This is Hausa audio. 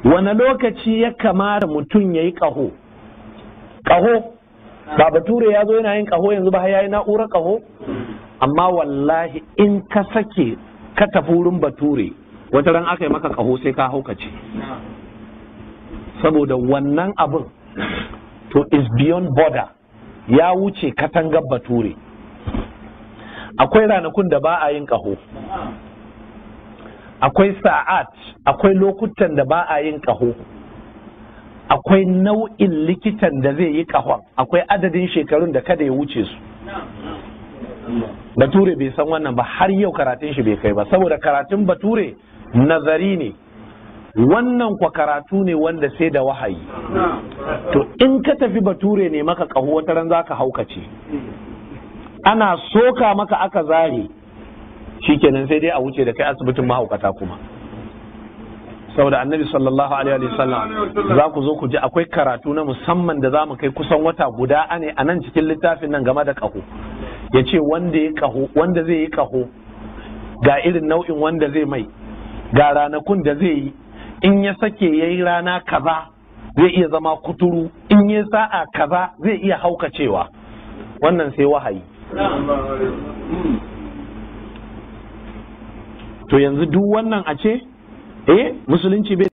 wani lokaci ya kamata mutum ya yi ƙaho? Ƙaho ba bature ya zo yana yin ƙaho yanzu ba ya yi na'urar ƙaho? Amma wallahi in ka sake ka tafi wurin bature wata ran aka yi maka ƙaho sai ka haukace, saboda wannan abin to is beyond border, ya wuce katangar bature. Akwai ranakun da ba a yin ƙaho, akwai sa'at, akwai lokutan da ba a yin ƙaho, akwai nau'in likitan da zai yi ƙahon, akwai adadin shekarun da kada ya wuce su. Bature bai san wannan ba, har yau karatun shi bai kai ba, saboda karatun bature nazari ne, wannan kwa karatu ne wanda sai da wahayi. To in ka tafi bature ne maka ƙaho wata ran za ka haukace, ana soka maka aka zare shikenan sai dai a wuce da kai asibitin mahaukata kuma. Saboda annabi sallallahu alaihi wasallam za ku zo ku ji akwai karatu na musamman da za mu kai kusan wata guda ne a nan cikin littafin nan game da ƙaho. Ya ce wanda zai yi ƙaho ga irin nau'in wanda zai mai, ga ranakun da zai yi, in ya sake ya yi rana kaza zai iya zama kuturu, in ya sa'a kaza zai iya haukacewa. Wannan sai wahayi. To yanzu duk wannan a ce musulunci bai